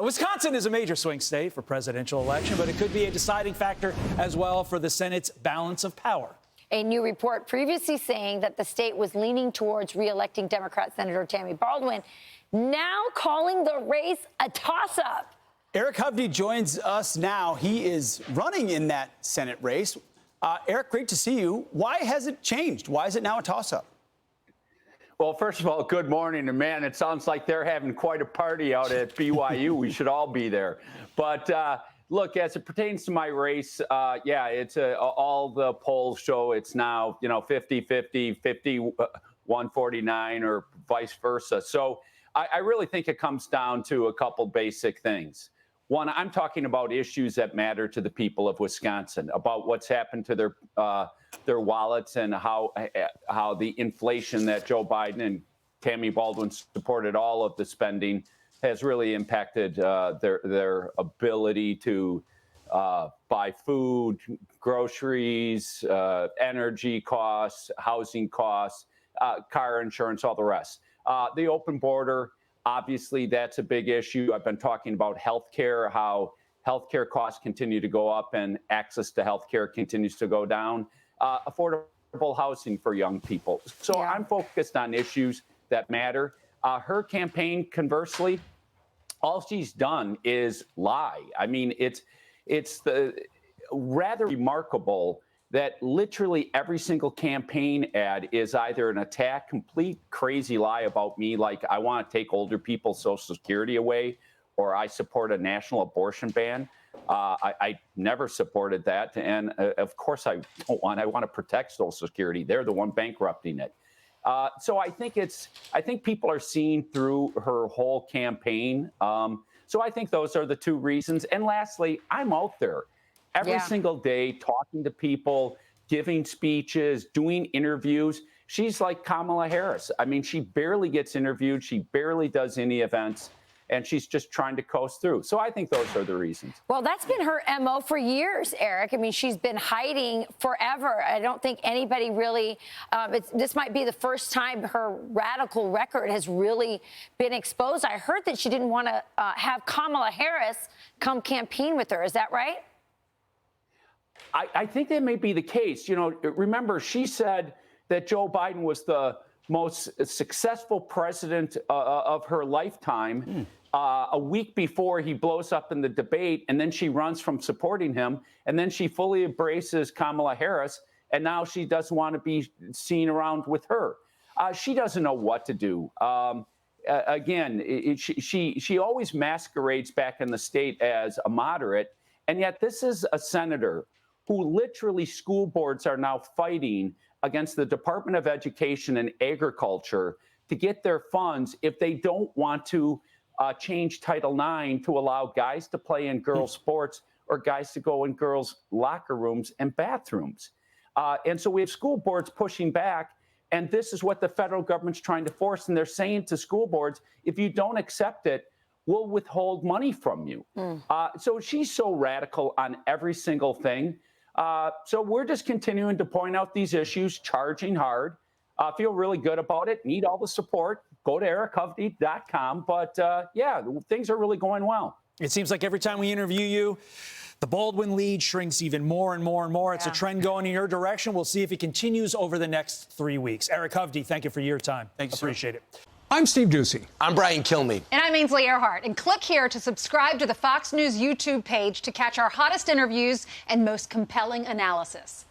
Wisconsin is a major swing state for presidential election, but it could be a deciding factor as well for the Senate's balance of power. A new report previously saying that the state was leaning towards re-electing Democrat Senator Tammy Baldwin, now calling the race a toss-up. Eric Hovde joins us now. He is running in that Senate race. Eric, great to see you. Why has it changed? Why is it now a toss-up? Well, first of all, good morning. And man, it sounds like they're having quite a party out at BYU. We should all be there. But look, as it pertains to my race, it's all the polls show it's now, 50-50, 51-49 or vice versa. So I really think it comes down to a couple basic things. One, I'm talking about issues that matter to the people of Wisconsin, about what's happened to their wallets and how the inflation that Joe Biden and Tammy Baldwin supported all of the spending has really impacted their ability to buy food, groceries, energy costs, housing costs, car insurance, all the rest. The open border. Obviously, that's a big issue. I've been talking about healthcare, how healthcare costs continue to go up and access to healthcare continues to go down. Affordable housing for young people. So I'm focused on issues that matter. Her campaign, conversely, all she's done is lie. I mean, it's rather remarkable that literally every single campaign ad is either an attack, complete crazy lie about me, like I want to take older people's Social Security away, or I support a national abortion ban. I never supported that. And of course I don't want. I want to protect Social Security. They're the one bankrupting it. So I think people are seeing through her whole campaign. So I think those are the two reasons. And lastly, I'm out there every single day talking to people, giving speeches, doing interviews. She's like Kamala Harris. I mean, she barely gets interviewed. She barely does any events. And she's just trying to coast through. So I think those are the reasons. Well, that's been her MO for years, Eric. I mean, she's been hiding forever. I don't think anybody really, this might be the first time her radical record has really been exposed. I heard that she didn't want to have Kamala Harris come campaign with her. Is that right? I think that may be the case. Remember, she said that Joe Biden was the most successful president of her lifetime a week before he blows up in the debate, and then she runs from supporting him, and then she fully embraces Kamala Harris, and now she doesn't want to be seen around with her. She doesn't know what to do. Again, she always masquerades back in the state as a moderate, and yet this is a senator who literally school boards are now fighting against the Department of Education and Agriculture to get their funds if they don't want to change Title IX to allow guys to play in girls' sports or guys to go in girls' locker rooms and bathrooms. And so we have school boards pushing back, and this is what the federal government's trying to force. And they're saying to school boards, if you don't accept it, we'll withhold money from you. So she's so radical on every single thing. So we're just continuing to point out these issues, charging hard, feel really good about it, need all the support. Go to erichovde.com. But things are really going well. It seems like every time we interview you, the Baldwin lead shrinks even more and more and more. It's a trend going in your direction. We'll see if it continues over the next 3 weeks. Eric Hovde, thank you for your time. Thanks, appreciate it. I'm Steve Ducey. I'm Brian Kilmeade. And I'm Ainsley Earhart. And click here to subscribe to the Fox News YouTube page to catch our hottest interviews and most compelling analysis.